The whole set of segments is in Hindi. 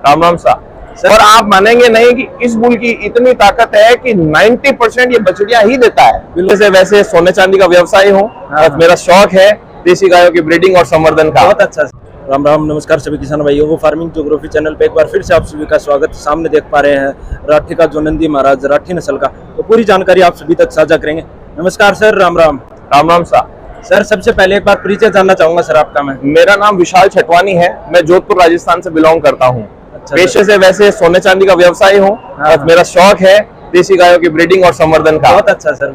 राम राम सा। और आप मानेंगे नहीं कि इस बुल की इतनी ताकत है कि 90% ये बछड़ियां ही देता है। जैसे वैसे सोने चांदी का व्यवसाय हूँ और मेरा शौक है देसी गायों की ब्रीडिंग और संवर्धन का। बहुत अच्छा। राम राम, नमस्कार सभी किसान भाइयों को। फार्मिंग ज्योग्राफी चैनल पे एक बार फिर से आप सभी का स्वागत। सामने देख पा रहे हैं राठी का जो नंदी महाराज राठी नस्ल का, तो पूरी जानकारी आप सभी तक साझा करेंगे। नमस्कार सर। राम राम। राम राम सा। सर सबसे पहले एक बार परिचय जानना चाहूंगा सर आपका। मैं मेरा नाम विशाल छटवानी है, मैं जोधपुर राजस्थान से बिलोंग करता हूँ। अच्छा, पेशे से वैसे सोने चांदी का व्यवसाय हूँ और मेरा शौक है देसी गायों की ब्रीडिंग और संवर्धन का। बहुत अच्छा सर।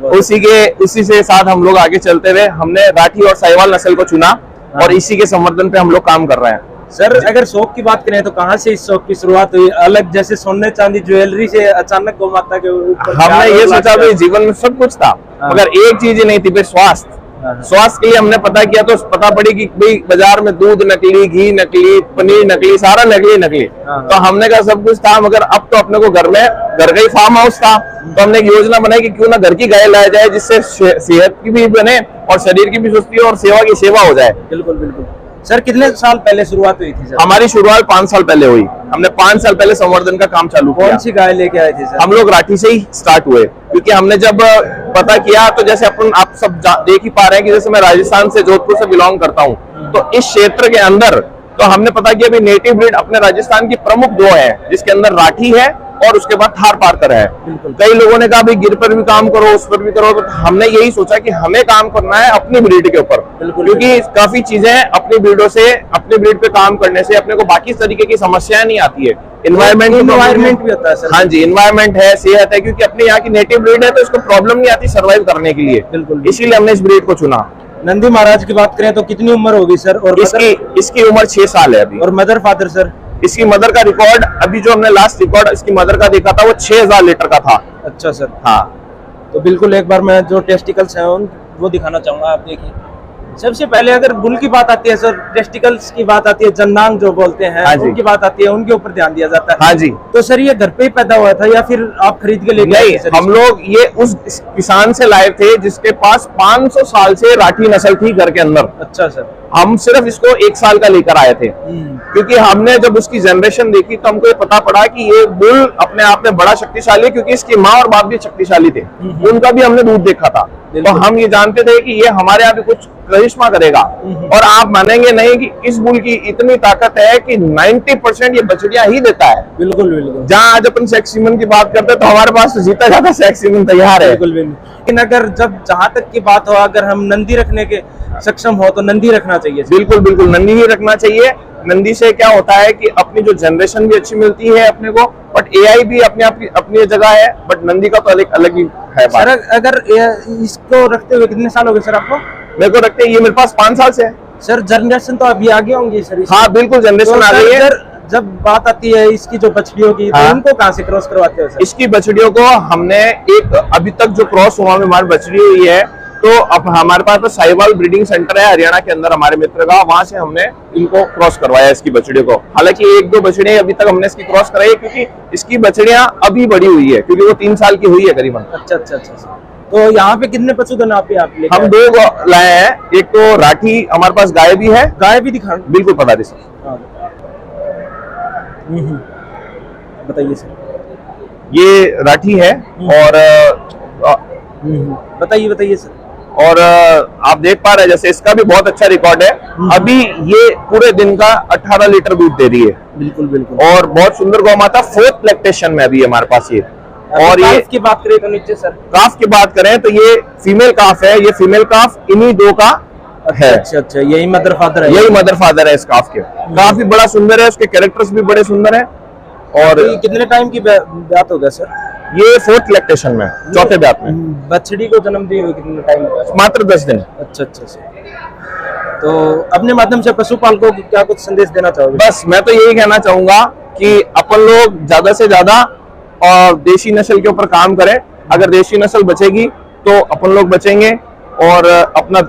उसी से साथ हम लोग आगे चलते हुए हमने राठी और साहिवाल नस्ल को चुना और इसी के संवर्धन पे हम लोग काम कर रहे हैं। सर अगर शौक की बात करें तो कहाँ से इस शौक की शुरुआत हुई? अलग जैसे सोने चांदी ज्वेलरी से अचानक गौ माता के ऊपर हमने ये सोचा भाई जीवन में सब कुछ था मगर एक चीज ही नहीं थी, स्वास्थ्य। स्वास्थ्य के लिए हमने पता किया तो पता पड़ी कि भाई बाजार में दूध नकली, घी नकली, पनीर नकली, सारा नकली। तो हमने कहा सब कुछ था मगर अब तो अपने को घर का ही फार्म हाउस था, तो हमने एक योजना बनाई कि क्यों ना घर की गाय लाया जाए जिससे सेहत की भी बने और शरीर की भी सुस्ती और सेवा की सेवा हो जाए। बिल्कुल बिल्कुल। सर कितने साल पहले शुरुआत हुई थी सर? हमारी शुरुआत 5 साल पहले हुई। हमने 5 साल पहले संवर्धन का काम चालू किया। कौन सी गाय लेके आए थे सर? हम लोग राठी से ही स्टार्ट हुए क्योंकि हमने जब पता किया तो जैसे आप सब देख ही पा रहे हैं कि जैसे मैं राजस्थान से जोधपुर से बिलोंग करता हूँ, तो इस क्षेत्र के अंदर तो हमने पता किया भी नेटिव ब्रीड अपने राजस्थान की प्रमुख 2 है जिसके अंदर राठी है और उसके बाद थार पारकर है। कई लोगों ने कहा भाई गिर पर भी काम करो, उस पर भी करो, तो हमने यही सोचा कि हमें काम करना है अपनी ब्रीड के ऊपर, क्योंकि काफी चीजें अपनी ब्रीडों से अपनी ब्रीड पे काम करने से अपने को बाकी तरीके की समस्याएं नहीं आती है। इन्वायरमेंट भी होता है सर। हाँ जी, इन्वायरमेंट है, सेहत है, क्योंकि अपने यहाँ की नेटिव ब्रीड है तो इसको प्रॉब्लम नहीं आती सर्वाइव करने के लिए। बिल्कुल, इसीलिए हमने इस ब्रीड को चुना। नंदी महाराज की बात करें तो कितनी उम्र होगी सर? और इसकी उम्र 6 साल है अभी। और मदर फादर सर? इसकी मदर का रिकॉर्ड अभी जो हमने लास्ट रिकॉर्ड इसकी मदर का देखा था वो 6000 लीटर का था। अच्छा सर। हाँ, तो बिल्कुल एक बार मैं जो टेस्टिकल्स हैं वो दिखाना चाहूंगा। आप देखिए, सबसे पहले अगर बुल की बात आती है सर, टेस्टिकल्स की बात आती है, जन्नांग जो बोलते हैं, हाँ उनकी बात आती है, उनके ऊपर ध्यान दिया जाता है। हाँ जी। तो सर ये घर पे ही पैदा हुआ था या फिर आप खरीद के लेके आए थे? हम लोग ये उस किसान से लाए थे जिसके पास 500 साल से राठी नस्ल थी घर के अंदर। अच्छा सर। हम सिर्फ इसको 1 साल का लेकर आए थे क्योंकि हमने जब उसकी जनरेशन देखी तो हमको ये पता पड़ा कि ये बुल अपने आप में बड़ा शक्तिशाली है, क्योंकि इसकी माँ और बाप भी शक्तिशाली थे, उनका भी हमने दूध देखा था। तो हम ये जानते थे कि ये हमारे यहाँ भी कुछ करिश्मा करेगा। और आप मानेंगे नहीं कि इस बुल की इतनी ताकत है कि 90% ये बछड़ियां ही देता है। बिल्कुल बिल्कुल। जहाँ आज अपन सेक्स सीमन की बात करते हैं तो हमारे पास तो जीता जाता सेक्स सीमन तैयार है। बिल्कुल बिल्कुल। लेकिन अगर जहाँ तक की बात हो, अगर हम नंदी रखने के सक्षम हो तो नंदी रखना चाहिए। बिल्कुल बिल्कुल, नंदी ही रखना चाहिए। नंदी से क्या होता है कि अपनी जो जनरेशन भी अच्छी मिलती है अपने को, बट एआई भी अपनी जगह है, बट नंदी का तो अलग ही है बात। सर अगर इसको रखते हुए कितने साल हो गए सर आपको? मेरे को रखते ये मेरे पास 5 साल से है। सर जनरेशन तो अभी आगे होंगी सर? हाँ बिल्कुल, जनरेशन आ गई है। जब बात आती है इसकी जो बछड़ियों की, तो उनको कहाँ से क्रॉस करवाते हो सर? इसकी बछड़ियों को हमने अभी तक जो क्रॉस हुआ में हमारी बछड़ी हुई है, तो अब हमारे पास तो साहिवाल ब्रीडिंग सेंटर है हरियाणा के अंदर हमारे मित्र का, वहां से हमने इनको क्रॉस करवाया इसकी बछड़ियों को। हालांकि 1-2 बछड़ियां अभी तक हमने इसकी क्रॉस कराई है क्योंकि इसकी बछड़ियां अभी बड़ी हुई है, क्योंकि वो 3 साल की हुई है करीबन। अच्छा। तो यहाँ पे कितने पशुधन आप लेके? हम 2 लाए हैं। एक तो राठी, हमारे पास गाय भी है। गाय भी दिखा? बिल्कुल बता दी सर। बताइए सर। ये राठी है और बताइए सर। और आप देख पा रहे हैं जैसे इसका भी बहुत अच्छा रिकॉर्ड है। अभी ये पूरे दिन का 18 लीटर दूध दे रही है। बिल्कुल बिल्कुल। और बहुत सुंदर गौ माता, 4th लैक्टेशन में अभी हमारे पास ये। और ये की बात करें तो नीचे सर काफ की बात करें तो ये फीमेल काफ है। ये फीमेल काफ इन्हीं 2 का है। अच्छा, यही मदर फादर है? यही मदर फादर है इस काफ के। काफी बड़ा सुंदर है, उसके कैरेक्टर्स भी बड़े सुंदर है। और कितने टाइम की बात हो गया सर? ये 4th लैक्टेशन में, 4थे ब्यात में। बछड़ी को जन्म दिए हुए कितने टाइम हो गया? मात्र 10 दिन। अच्छा। तो अपने माध्यम से पशुपालकों को क्या कुछ संदेश देना चाहोगे? बस मैं तो यही कहना चाहूंगा कि अपन लोग ज्यादा से ज्यादा और देशी नस्ल के ऊपर काम करें। अगर देशी नस्ल बचेगी तो अपन लोग बचेंगे और अपना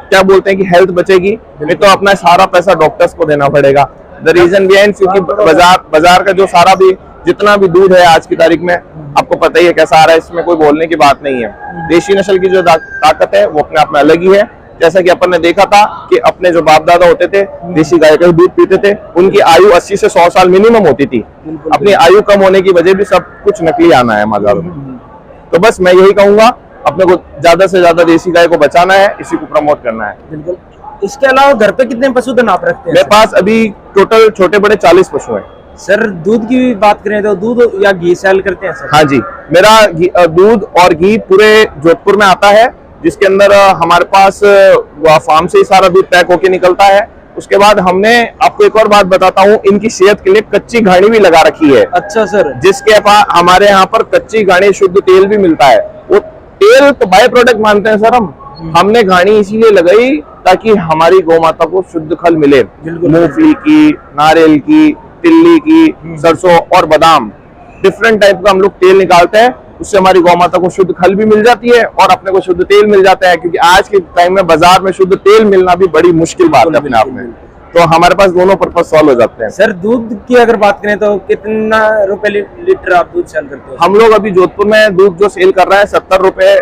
क्या बोलते हैं कि हेल्थ बचेगी। नहीं तो अपना सारा पैसा डॉक्टर्स को देना पड़ेगा। द रीजन बिहाइंड, क्योंकि बाजार का जो सारा भी जितना भी दूध है आज की तारीख में आपको पता ही है कैसा आ रहा है, इसमें कोई बोलने की बात नहीं है। देशी नस्ल की जो ताकत है वो अपने आप में अलग ही है। जैसा कि अपन ने देखा था कि अपने जो बाप दादा होते थे देसी गाय का दूध पीते थे, उनकी आयु 80 से 100 साल मिनिमम होती थी। अपनी आयु कम होने की वजह भी सब कुछ नकली आना है बाजार में। तो बस मैं यही कहूंगा, अपने को ज्यादा से ज्यादा देसी गाय को बचाना है, इसी को प्रमोट करना है। बिल्कुल। इसके अलावा घर पे कितने पशुधन आप रखते हैं? मेरे पास अभी टोटल छोटे बड़े 40 पशु हैं। सर दूध की बात करें तो दूध या घी सेल करते हैं सर? हाँ जी, मेरा दूध और घी पूरे जोधपुर में आता है, जिसके अंदर हमारे पास फार्म से ही सारा दूध पैक होके निकलता है। उसके बाद हमने आपको एक और बात बताता हूँ, इनकी सेहत के लिए कच्ची घानी भी लगा रखी है। अच्छा सर। जिसके पास हमारे यहाँ पर कच्ची घानी शुद्ध तेल भी मिलता है। वो तेल तो बाय प्रोडक्ट मानते हैं सर हमने घानी इसीलिए लगाई ताकि हमारी गौ माता को शुद्ध खल मिले। मूंगफली की, नारियल की, तिल्ली की, सरसों और बादाम, डिफरेंट टाइप का हम लोग तेल निकालते हैं। उससे हमारी गौ माता को शुद्ध खल भी मिल जाती है और अपने को शुद्ध तेल मिल जाता है, क्योंकि आज के टाइम में बाजार में शुद्ध तेल मिलना भी बड़ी मुश्किल बात है अपने आप में। तो हमारे पास दोनों पर्पज सॉल्व हो जाते हैं। सर दूध की अगर बात करें तो कितना रुपए लीटर आप दूध सेल करते हो? हम लोग अभी जोधपुर में दूध जो सेल कर रहे हैं 70 रुपए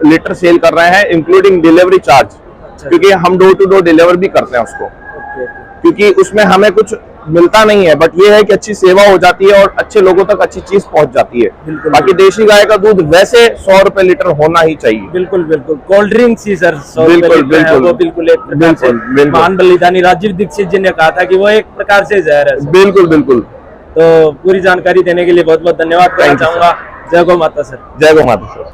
लीटर सेल कर रहे हैं, इंक्लूडिंग डिलीवरी चार्ज। क्योंकि हम डोर टू डोर डिलीवर भी करते हैं उसको, क्योंकि उसमें हमें कुछ मिलता नहीं है, बट ये है कि अच्छी सेवा हो जाती है और अच्छे लोगों तक अच्छी चीज पहुंच जाती है। बाकी देशी गाय का दूध वैसे 100 रुपए लीटर होना ही चाहिए। बिल्कुल बिल्कुल। कोल्ड ड्रिंक ही सर 100 बिल्कुल बिल्कुल वो बिल्कुल एक प्रकार से महान बलिदानी राजीव दीक्षित जी ने कहा था कि वो एक प्रकार से जहर है। बिल्कुल बिल्कुल। तो पूरी जानकारी देने के लिए बहुत बहुत धन्यवाद करना चाहूंगा। जय गौ माता सर। जय गौ माता सर।